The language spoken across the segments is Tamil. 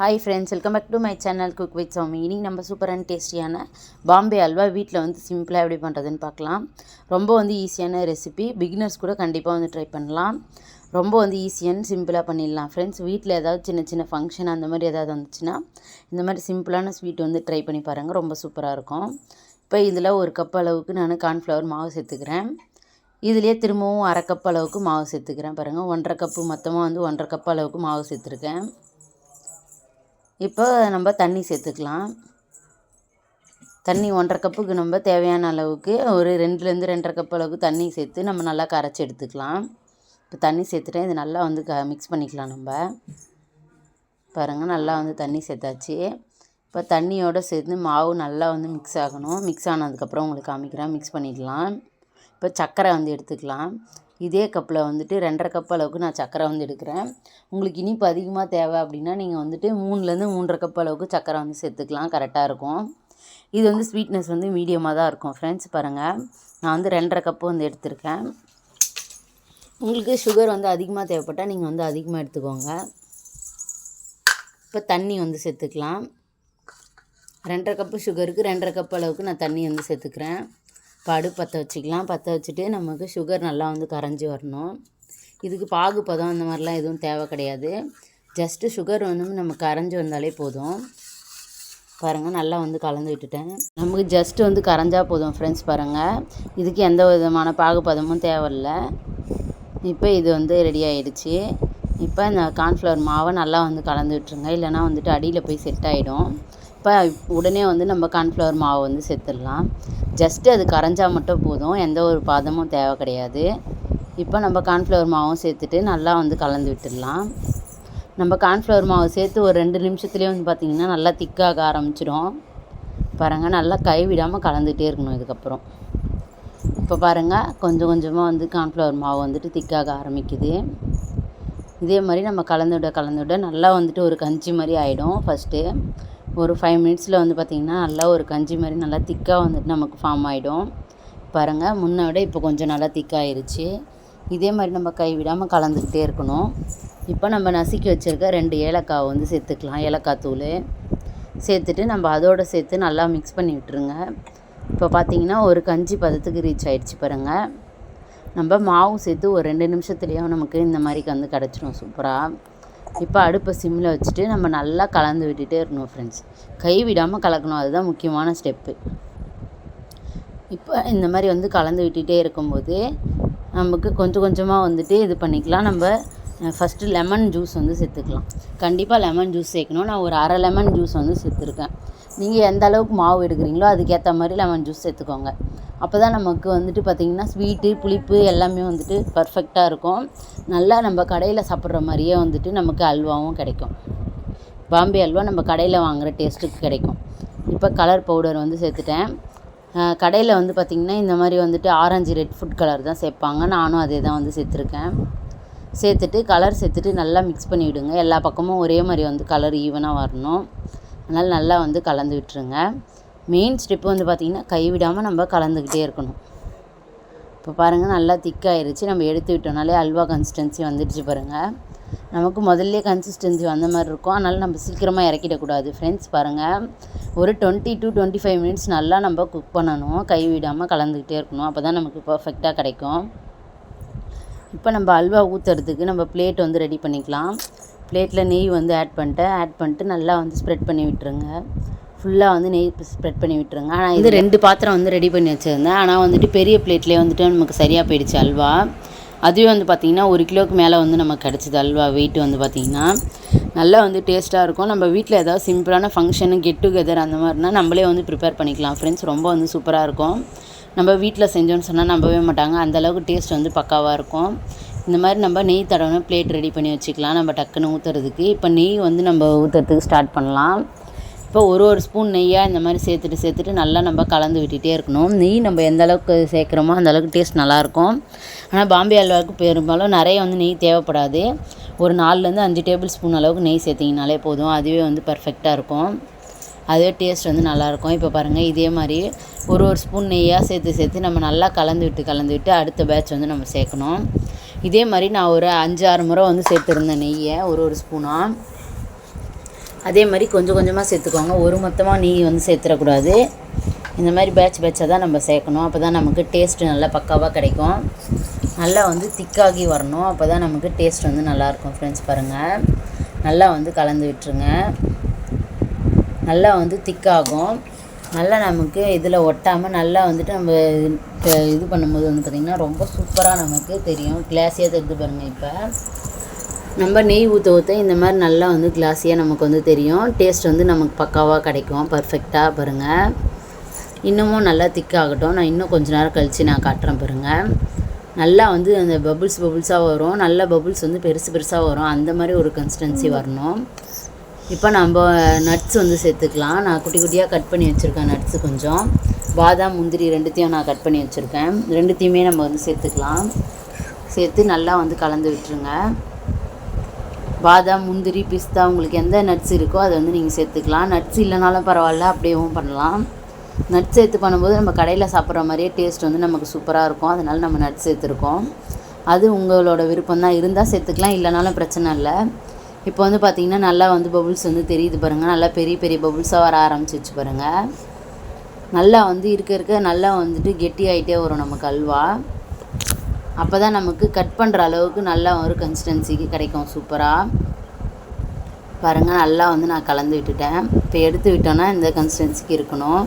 Hi friends, welcome back to my channel cook with Soumi. இன்றைக்கி நம்ம சூப்பர் அண்ட் டேஸ்டியான பாம்பே அல்வா வீட்டில் சிம்பிளாக எப்படி பண்ணுறதுன்னு பார்க்கலாம். ரொம்ப ஈஸியான ரெசிபி, பிகினர்ஸ் கூட கண்டிப்பாக ட்ரை பண்ணலாம். ரொம்ப ஈஸியான சிம்பிளாக பண்ணிடலாம் ஃப்ரெண்ட்ஸ். வீட்டில் ஏதாவது சின்ன சின்ன ஃபங்க்ஷன் அந்த மாதிரி ஏதாவது வந்துச்சுன்னா இந்த மாதிரி சிம்பிளான ஸ்வீட் ட்ரை பண்ணி பாருங்கள், ரொம்ப சூப்பராக இருக்கும். இப்போ இதில் ஒரு கப் அளவுக்கு நான் கார்ன்ஃப்ளவர் மாவு சேர்த்துக்கிறேன். இதிலே திரும்பவும் அரை கப் அளவுக்கு மாவு சேர்த்துக்கிறேன். பாருங்கள், 1.5 கப்பு மொத்தமாக 1.5 கப் அளவுக்கு மாவு சேர்த்துருக்கேன். இப்போ நம்ம தண்ணி சேர்த்துக்கலாம். தண்ணி 1.5 கப்புக்கு நம்ம தேவையான அளவுக்கு ஒரு 2லேருந்து 2.5 கப் அளவுக்கு தண்ணி சேர்த்து நம்ம நல்லா கரைச்சி எடுத்துக்கலாம். இப்போ தண்ணி சேர்த்துட்டேன். இது நல்லா மிக்ஸ் பண்ணிக்கலாம். நம்ம பாருங்கள், நல்லா தண்ணி சேர்த்தாச்சு. இப்போ தண்ணியோடு சேர்த்து மாவு நல்லா மிக்ஸ் ஆகணும். மிக்ஸ் ஆனதுக்கப்புறம் உங்களுக்கு காமிக்கிறேன். மிக்ஸ் பண்ணிடலாம். இப்போ சர்க்கரை எடுத்துக்கலாம். இதே கப்பில் 2.5 கப் அளவுக்கு நான் சர்க்கரை எடுக்கிறேன். உங்களுக்கு இனிப்பு அதிகமாக தேவை அப்படின்னா நீங்கள் 3லேருந்து 3.5 கப் அளவுக்கு சர்க்கரை சேர்த்துக்கலாம், கரெக்டாக இருக்கும். இது ஸ்வீட்னஸ் மீடியமாக தான் இருக்கும் ஃப்ரெண்ட்ஸ். பாருங்கள், நான் 2.5 கப்பு எடுத்திருக்கேன். உங்களுக்கு சுகர் அதிகமாக தேவைப்பட்டால் நீங்கள் அதிகமாக எடுத்துக்கோங்க. இப்போ தண்ணி சேர்த்துக்கலாம். 2.5 கப்பு சுகருக்கு 2.5 கப் அளவுக்கு நான் தண்ணி சேர்த்துக்கிறேன். இப்போ அடுப்பு பற்ற வச்சுக்கலாம். பற்ற வச்சுட்டு நமக்கு சுகர் நல்லா கரைஞ்சி வரணும். இதுக்கு பாகு பதம் அந்த மாதிரிலாம் எதுவும் தேவை கிடையாது. ஜஸ்ட்டு சுகர் நம்ம கரைஞ்சி வந்தாலே போதும். பாருங்கள், நல்லா கலந்து விட்டுட்டேன். நமக்கு ஜஸ்ட்டு கரைஞ்சால் போதும் ஃப்ரெண்ட்ஸ். பாருங்கள், இதுக்கு எந்த விதமான பாகு பதமும் தேவையில்லை. இப்போ இது ரெடி ஆகிடுச்சு. இப்போ இந்த கார்ன்ஃப்ளவர் மாவை நல்லா கலந்து விட்டுருங்க, இல்லைனா அடியில் போய் செட் ஆகிடும். இப்போ உடனே நம்ம கார்ன்ஃப்ளவர் மாவு சேர்த்துடலாம். ஜஸ்ட்டு அது கரைஞ்சால் மட்டும் போதும், எந்த ஒரு பாதமும் தேவை கிடையாது. இப்போ நம்ம கார்ன்ஃப்ளவர் மாவும் சேர்த்துட்டு நல்லா கலந்து விட்டுடலாம். நம்ம கார்ன்ஃப்ளவர் மாவு சேர்த்து ஒரு 2 நிமிஷத்துலேயே பார்த்திங்கன்னா நல்லா திக்காக ஆரம்பிச்சிடும். பாருங்கள், நல்லா கைவிடாமல் கலந்துகிட்டே இருக்கணும். இதுக்கப்புறம் இப்போ பாருங்கள், கொஞ்சம் கொஞ்சமாக கார்ன்ஃப்ளவர் மாவு திக்காக ஆரம்பிக்குது. இதே மாதிரி நம்ம கலந்து விட நல்லா ஒரு கஞ்சி மாதிரி ஆகிடும். ஃபஸ்ட்டு ஒரு 5 மினிட்ஸில் பார்த்திங்கன்னா நல்லா ஒரு கஞ்சி மாதிரி நல்லா திக்காக நமக்கு ஃபார்ம் ஆகிடும். பாருங்கள், முன்னை விட இப்போ கொஞ்சம் நல்லா திக்காகிருச்சு. இதே மாதிரி நம்ம கைவிடாமல் கலந்துக்கிட்டே இருக்கணும். இப்போ நம்ம நசுக்கி வச்சுருக்க 2 ஏலக்காய் சேர்த்துக்கலாம். ஏலக்காய் தூள் சேர்த்துட்டு நம்ம அதோடு சேர்த்து நல்லா மிக்ஸ் பண்ணி விட்டுருங்க. இப்போ பார்த்திங்கன்னா ஒரு கஞ்சி பதத்துக்கு ரீச் ஆகிடுச்சு. பாருங்கள், நம்ம மாவு சேர்த்து ஒரு 2 நிமிஷத்துலேயே நமக்கு இந்த மாதிரி கிடச்சிரும் சூப்பராக. இப்போ அடுப்பை சிம்மில் வச்சுட்டு நம்ம நல்லா கலந்து விட்டுட்டே இருக்கணும் ஃப்ரெண்ட்ஸ். கை விடாமல் கலக்கணும், அதுதான் முக்கியமான ஸ்டெப்பு. இப்போ இந்த மாதிரி கலந்து விட்டுட்டே இருக்கும்போது நமக்கு கொஞ்சம் கொஞ்சமாக இது பண்ணிக்கலாம். நம்ம ஃபஸ்ட்டு லெமன் ஜூஸ் செத்துக்கலாம். கண்டிப்பாக லெமன் ஜூஸ் சேர்க்கணும். நான் ஒரு அரை லெமன் ஜூஸ் சேர்த்துருக்கேன். நீங்கள் எந்த அளவுக்கு மாவு எடுக்கிறீங்களோ அதுக்கேற்ற மாதிரி லெமன் ஜூஸ் சேர்த்துக்கோங்க. அப்போ தான் நமக்கு பார்த்திங்கன்னா ஸ்வீட்டு புளிப்பு எல்லாமே பர்ஃபெக்டாக இருக்கும். நல்லா நம்ம கடையில் சாப்பிட்ற மாதிரியே நமக்கு அல்வாவும் கிடைக்கும். பாம்பே அல்வா நம்ம கடையில் வாங்குகிற டேஸ்ட்டுக்கு கிடைக்கும். இப்போ கலர் பவுடர் சேர்த்துட்டேன். கடையில் பார்த்திங்கன்னா இந்த மாதிரி ஆரஞ்சு ரெட் ஃபுட் கலர் தான் சேர்ப்பாங்க. நானும் அதே தான் சேர்த்துருக்கேன். சேர்த்துட்டு கலர் சேர்த்துட்டு நல்லா மிக்ஸ் பண்ணி விடுங்க. எல்லா பக்கமும் ஒரே மாதிரி கலர் ஈவனாக வரணும். அதனால் நல்லா கலந்து விட்டுருங்க. மெயின் ஸ்டெப்பு பார்த்திங்கன்னா கைவிடாமல் நம்ம கலந்துக்கிட்டே இருக்கணும். இப்போ பாருங்கள், நல்லா திக்காயிருச்சு. நம்ம எடுத்து விட்டோம்னாலே அல்வா கன்சிஸ்டன்சி வந்துடுச்சு. பாருங்கள், நமக்கு முதல்ல கன்சிஸ்டன்சி வந்த மாதிரி இருக்கும். அதனால் நம்ம சீக்கிரமாக இறக்கிடக்கூடாது ஃப்ரெண்ட்ஸ். பாருங்கள், ஒரு 20 to 25 மினிட்ஸ் நல்லா நம்ம குக் பண்ணணும். கைவிடாமல் கலந்துக்கிட்டே இருக்கணும். அப்போ தான் நமக்கு பர்ஃபெக்டாக கிடைக்கும். இப்போ நம்ம அல்வா ஊற்றுறதுக்கு நம்ம பிளேட் ரெடி பண்ணிக்கலாம். பிளேட்டில் நெய் ஆட் பண்ணிட்டு நல்லா ஸ்ப்ரெட் பண்ணி விட்டுருங்க. ஃபுல்லாக நெய் ஸ்ப்ரெட் பண்ணி விட்டுருங்க. ஆனால் இது 2 பாத்திரம் ரெடி பண்ணி வச்சுருந்தேன். ஆனால் பெரிய பிளேட்லேயே நமக்கு சரியாக போயிடுச்சு அல்வா. அதுவே பார்த்திங்கன்னா 1 கிலோவுக்கு மேலே நமக்கு கிடச்சிது அல்வா வெயிட். பார்த்திங்கன்னா நல்லா டேஸ்ட்டாக இருக்கும். நம்ம வீட்டில் ஏதாவது சிம்பிளான ஃபங்க்ஷனு கெட் டுகெதர் அந்த மாதிரினா நம்மளே ப்ரிப்பேர் பண்ணிக்கலாம் ஃப்ரெண்ட்ஸ். ரொம்ப சூப்பராக இருக்கும். நம்ம வீட்டில் செஞ்சோன்னு சொன்னால் நம்பவே மாட்டாங்க. அந்தளவுக்கு டேஸ்ட் பக்காவாக இருக்கும். இந்த மாதிரி நம்ம நெய் தடவை பிளேட் ரெடி பண்ணி வச்சுக்கலாம். நம்ம டக்குன்னு ஊற்றுறதுக்கு இப்போ நெய் நம்ம ஊற்றுறதுக்கு ஸ்டார்ட் பண்ணலாம். இப்போ ஒரு ஸ்பூன் நெய்யாக இந்த மாதிரி சேர்த்துட்டு நல்லா நம்ம கலந்து விட்டுகிட்டே இருக்கணும். நெய் நம்ம எந்த அளவுக்கு சேர்க்குறோமோ அந்தளவுக்கு டேஸ்ட் நல்லாயிருக்கும். ஆனால் பாம்பே அல்வாவுக்கு பெரும்பாலும் நிறைய நெய் தேவைப்படாது. ஒரு 4லேருந்து 5 டேபிள் ஸ்பூன் அளவுக்கு நெய் சேர்த்திங்கனாலே போதும். அதுவே பர்ஃபெக்டாக இருக்கும். அதுவே டேஸ்ட் நல்லாயிருக்கும். இப்போ பாருங்கள், இதே மாதிரி ஒரு ஸ்பூன் நெய்யாக சேர்த்து நம்ம நல்லா கலந்து விட்டு அடுத்த பேட்ச் நம்ம சேர்க்கணும். இதே மாதிரி நான் ஒரு 5-6 முறை சேர்த்துருந்தேன் நெய்யை ஒரு ஸ்பூனாக. அதே மாதிரி கொஞ்சம் கொஞ்சமாக சேர்த்துக்கோங்க. ஒரு மொத்தமாக நெய் வந்து சேர்த்துடக்கூடாது. இந்த மாதிரி பேட்சாக தான் நம்ம சேர்க்கணும். அப்போ தான் நமக்கு டேஸ்ட்டு நல்லா பக்காவாக கிடைக்கும். நல்லா வந்து திக்காகி வரணும். அப்போ தான் நமக்கு டேஸ்ட் வந்து நல்லாயிருக்கும் ஃப்ரெண்ட்ஸ். பாருங்கள், நல்லா வந்து கலந்து விட்டுருங்க. நல்லா வந்து திக்காகும். நல்லா நமக்கு இதில் ஒட்டாமல் நல்லா வந்துட்டு நம்ம இது பண்ணும்போது வந்து பார்த்திங்கன்னா ரொம்ப சூப்பராக நமக்கு தெரியும். கிளாஸியாக தெரிஞ்சு பாருங்கள். இப்போ நம்ம நெய் ஊற்ற இந்த மாதிரி நல்லா வந்து கிளாஸியாக நமக்கு வந்து தெரியும். டேஸ்ட் வந்து நமக்கு பக்காவாக கிடைக்கும். பர்ஃபெக்டாக பாருங்கள். இன்னமும் நல்லா திக்காகட்டும். நான் இன்னும் கொஞ்சம் நேரம் கழித்து நான் காட்டுறேன் பாருங்கள். நல்லா வந்து அந்த பபுள்ஸாக வரும். நல்ல பபுள்ஸ் வந்து பெருசாக வரும். அந்த மாதிரி ஒரு கன்சிஸ்டன்சி வரணும். இப்போ நம்ம நட்ஸ் வந்து சேர்த்துக்கலாம். நான் குட்டி குட்டியாக கட் பண்ணி வச்சுருக்கேன் நட்ஸு. கொஞ்சம் பாதாம் முந்திரி ரெண்டுத்தையும் நான் கட் பண்ணி வச்சுருக்கேன். ரெண்டுத்தையுமே நம்ம வந்து சேர்த்துக்கலாம். சேர்த்து நல்லா வந்து கலந்து விட்டுருங்க. பாதாம் முந்திரி பிஸ்தா உங்களுக்கு எந்த நட்ஸ் இருக்கோ அதை வந்து நீங்கள் சேர்த்துக்கலாம். நட்ஸ் இல்லைனாலும் பரவாயில்ல, அப்படியேவும் பண்ணலாம். நட்ஸ் சேர்த்து பண்ணும்போது நம்ம கடையில் சாப்பிட்ற மாதிரியே டேஸ்ட் வந்து நமக்கு சூப்பராக இருக்கும். அதனால் நம்ம நட்ஸ் சேர்த்துருக்கோம். அது உங்களோட விருப்பம் தான். இருந்தால் சேர்த்துக்கலாம், இல்லைனாலும் பிரச்சனை இல்லை. இப்போ வந்து பார்த்திங்கன்னா நல்லா வந்து பபுள்ஸ் வந்து தெரியுது பாருங்கள். நல்லா பெரிய பெரிய பபுள்ஸாக வர ஆரம்பிச்சிச்சு பாருங்கள். நல்லா வந்து இருக்க நல்லா வந்துட்டு கெட்டி ஆகிட்டே வரும் நமக்கு அல்வா. அப்போ தான் நமக்கு கட் பண்ணுற அளவுக்கு நல்லா ஒரு கன்சிஸ்டன்சிக்கு கிடைக்கும் சூப்பராக. பாருங்கள், நல்லா வந்து நான் கலந்து விட்டுட்டேன். இப்போ எடுத்து விட்டோன்னா இந்த கன்சிஸ்டன்சிக்கு இருக்கணும்.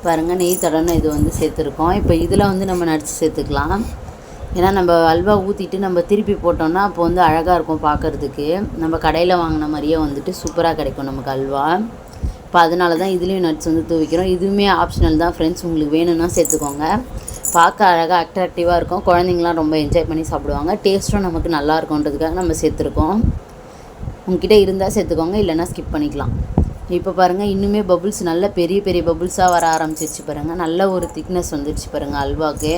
பாருங்கள், நெய் தடவை இது வந்து சேர்த்துருக்கோம். இப்போ இதில் வந்து நம்ம நட்ஸ் சேர்த்துக்கலாம். ஏன்னா நம்ம அல்வா ஊற்றிட்டு நம்ம திருப்பி போட்டோம்னா அப்போ வந்து அழகாக இருக்கும் பார்க்குறதுக்கு. நம்ம கடையில் வாங்கின மாதிரியே வந்துட்டு சூப்பராக கிடைக்கும் நமக்கு அல்வா. இப்போ அதனால தான் இதுலேயும் நட்ஸ் வந்து தூவிக்கிறோம். இதுவுமே ஆப்ஷனல் தான் ஃப்ரெண்ட்ஸ். உங்களுக்கு வேணும்னா சேர்த்துக்கோங்க. பார்க்க அழகாக அட்ராக்டிவாக இருக்கும். குழந்தைங்களாம் ரொம்ப என்ஜாய் பண்ணி சாப்பிடுவாங்க. டேஸ்ட்டும் நமக்கு நல்லா இருக்கும்ன்றதுக்காக நம்ம சேர்த்துருக்கோம். உங்ககிட்ட இருந்தால் சேர்த்துக்கோங்க, இல்லைன்னா ஸ்கிப் பண்ணிக்கலாம். இப்போ பாருங்கள், இன்னுமே பபுள்ஸ் நல்ல பெரிய பெரிய பபுள்ஸாக வர ஆரம்பிச்சிருச்சு பாருங்கள். நல்ல ஒரு திக்னஸ் வந்துடுச்சு பாருங்கள் அல்வாவுக்கு.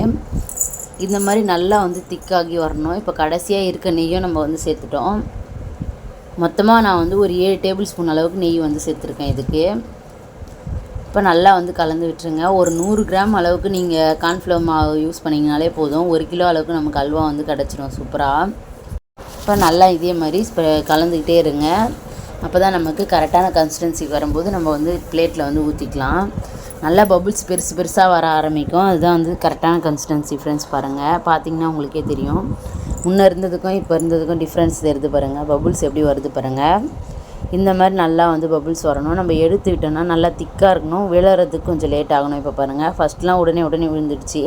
இந்த மாதிரி நல்லா வந்து திக்காகி வரணும். இப்போ கடைசியாக இருக்க நெய்யும் நம்ம வந்து சேர்த்துட்டோம். மொத்தமாக நான் வந்து ஒரு 7 டேபிள் ஸ்பூன் அளவுக்கு நெய் வந்து சேர்த்துருக்கேன் இதுக்கு. இப்போ நல்லா வந்து கலந்து விட்டுருங்க. ஒரு 100 கிராம் அளவுக்கு நீங்கள் கார்ன்ஃப்ளவர் மாவு யூஸ் பண்ணிங்கனாலே போதும். 1 கிலோ அளவுக்கு நமக்கு அல்வா வந்து கிடச்சிடும் சூப்பராக. இப்போ நல்லா இதே மாதிரி கலந்துக்கிட்டே இருங்க. அப்போ தான் நமக்கு கரெக்டான கன்சிஸ்டன்சிக்கு வரும்போது நம்ம வந்து பிளேட்டில் வந்து ஊற்றிக்கலாம். நல்லா பபுள்ஸ் பெருசாக வர ஆரம்பிக்கும். அதுதான் வந்து கரெக்டான கன்சிஸ்டன்சி ஃப்ரெண்ட்ஸ். பாருங்கள், பார்த்திங்கன்னா உங்களுக்கே தெரியும். முன்னே இருந்ததுக்கும் இப்போ இருந்ததுக்கும் டிஃப்ரென்ஸ் தெரியுது பாருங்கள். பபுள்ஸ் எப்படி வருது பாருங்கள். இந்த மாதிரி நல்லா வந்து பபுள்ஸ் வரணும். நம்ம எடுத்து விட்டோம்னா நல்லா திக்காக இருக்கணும். விழுறதுக்கு கொஞ்சம் லேட் ஆகணும். இப்போ பாருங்கள், ஃபஸ்ட்லாம் உடனே விழுந்துடுச்சு.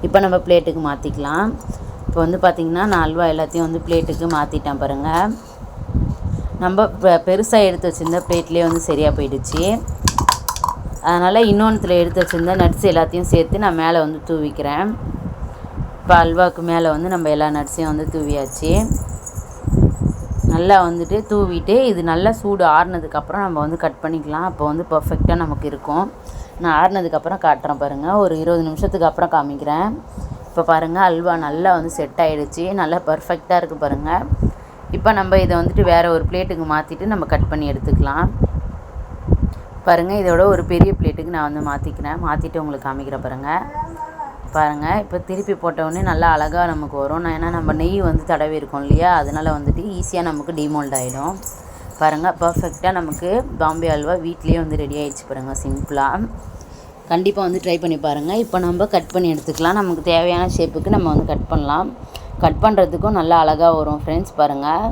இப்போ நம்ம பிளேட்டுக்கு மாற்றிக்கலாம். இப்போ வந்து பார்த்திங்கன்னா நான் அல்வா எல்லாத்தையும் வந்து பிளேட்டுக்கு மாற்றிட்டேன் பாருங்கள். நம்ம பெருசாக எடுத்து வச்சுருந்த பிளேட்லேயே வந்து சரியாக போயிடுச்சு. அதனால் இன்னொன்றுத்தில் எடுத்து வச்சுருந்த நட்ஸ் எல்லாத்தையும் சேர்த்து நான் மேலே வந்து தூவிக்கிறேன். இப்போ அல்வாவுக்கு மேலே வந்து நம்ம எல்லா நட்ஸையும் வந்து தூவியாச்சு. நல்லா வந்துட்டு தூவிட்டு இது நல்லா சூடு ஆறுனதுக்கப்புறம் நம்ம வந்து கட் பண்ணிக்கலாம். அப்போ வந்து பர்ஃபெக்டாக நமக்கு இருக்கும். நான் ஆறுனதுக்கப்புறம் காட்டுறேன் பாருங்கள். ஒரு 20 நிமிஷத்துக்கு அப்புறம் காமிக்கிறேன். இப்போ பாருங்கள், அல்வா நல்லா வந்து செட் ஆகிடுச்சு. நல்லா பர்ஃபெக்டாக இருக்குது பாருங்கள். இப்போ நம்ம இதை வந்துட்டு வேறு ஒரு பிளேட்டுக்கு மாற்றிட்டு நம்ம கட் பண்ணி எடுத்துக்கலாம். பாருங்கள், இதோட ஒரு பெரிய பிளேட்டுக்கு நான் வந்து மாற்றிட்டு உங்களுக்கு காமிக்கிறேன் பாருங்கள். இப்போ திருப்பி போட்டவுடனே நல்லா அழகாக நமக்கு வரும். ஏன்னா நம்ம நெய் வந்து தடவி இருக்கோம் இல்லையா, அதனால் வந்துட்டு ஈஸியாக நமக்கு டிமோல்ட் ஆகிடும். பாருங்கள், பர்ஃபெக்டாக நமக்கு பாம்பே அல்வா வீட்லேயே வந்து ரெடி ஆகிடுச்சு பாருங்கள். சிம்பிளாக கண்டிப்பாக வந்து ட்ரை பண்ணி பாருங்கள். இப்போ நம்ம கட் பண்ணி எடுத்துக்கலாம். நமக்கு தேவையான ஷேப்புக்கு நம்ம வந்து கட் பண்ணலாம். கட் பண்ணுறதுக்கும் நல்லா அழகாக வரும் ஃப்ரெண்ட்ஸ். பாருங்கள்,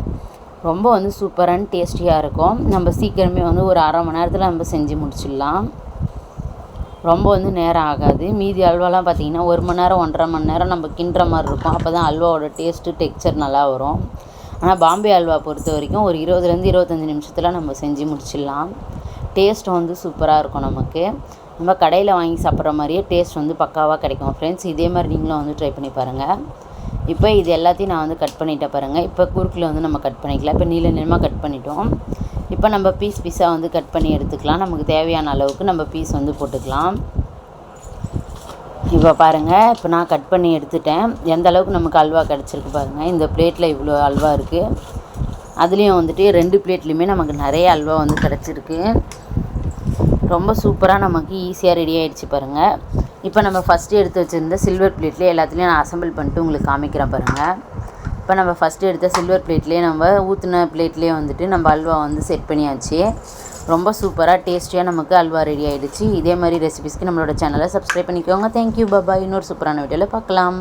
ரொம்ப வந்து சூப்பரான டேஸ்டியாக இருக்கும். நம்ம சீக்கிரமே வந்து ஒரு அரை மணி நேரத்தில் நம்ம செஞ்சு முடிச்சிடலாம். ரொம்ப வந்து நேரம் ஆகாது. மீதி அல்வாலாம் பார்த்திங்கன்னா 1 மணி நேரம் 1.5 மணி நேரம் நம்ம கிண்டுற மாதிரி இருக்கும். அப்போ தான் அல்வாவோட டேஸ்ட்டு டெக்ஸ்சர் நல்லா வரும். ஆனால் பாம்பே அல்வா பொறுத்த வரைக்கும் ஒரு 20லேருந்து 25 நிமிஷத்தில் நம்ம செஞ்சு முடிச்சிடலாம். டேஸ்ட் வந்து சூப்பராக இருக்கும். நமக்கு நம்ம கடையில் வாங்கி சாப்பிட்ற மாதிரியே டேஸ்ட் வந்து பக்காவாக கிடைக்கும் ஃப்ரெண்ட்ஸ். இதே மாதிரி நீங்களும் வந்து ட்ரை பண்ணி பாருங்கள். இப்போ இது எல்லாத்தையும் நான் வந்து கட் பண்ணிட்டேன் பாருங்கள். இப்போ குறுக்கில் வந்து நம்ம கட் பண்ணிக்கலாம். இப்போ நீளமாக கட் பண்ணிட்டோம். இப்போ நம்ம பீஸாக வந்து கட் பண்ணி எடுத்துக்கலாம். நமக்கு தேவையான அளவுக்கு நம்ம பீஸ் வந்து போட்டுக்கலாம். இப்போ பாருங்கள், இப்போ நான் கட் பண்ணி எடுத்துட்டேன். எந்த அளவுக்கு நமக்கு அல்வா கிடச்சிருக்கு பாருங்கள். இந்த பிளேட்டில் இவ்வளோ அல்வா இருக்குது. அதுலேயும் வந்துட்டு 2 பிளேட்லேயுமே நமக்கு நிறைய அல்வா வந்து கிடச்சிருக்கு. ரொம்ப சூப்பராக நமக்கு ஈஸியாக ரெடி ஆகிடுச்சு பாருங்கள். இப்போ நம்ம ஃபஸ்ட்டு எடுத்து வச்சுருந்த சில்வர் பிளேட்லேயே எல்லாத்துலேயும் நான் அசம்பிள் பண்ணிட்டு உங்களுக்கு காமிக்கிறேன் பாருங்கள். இப்போ நம்ம ஃபஸ்ட்டு எடுத்த சில்வர் பிளேட்லேயே நம்ம ஊற்றின பிளேட்லேயே வந்துட்டு நம்ம அல்வா வந்து செட் பண்ணியாச்சு. ரொம்ப சூப்பராக டேஸ்டியாக நமக்கு அல்வா ரெடி ஆகிடுச்சு. இதே மாதிரி ரெசிபிஸ்க்கு நம்மளோட சேனலை சப்ஸ்கிரைப் பண்ணிக்கோங்க. தேங்க்யூ, பாய். இன்னொரு சூப்பரான வீடியோவில் பார்க்கலாம்.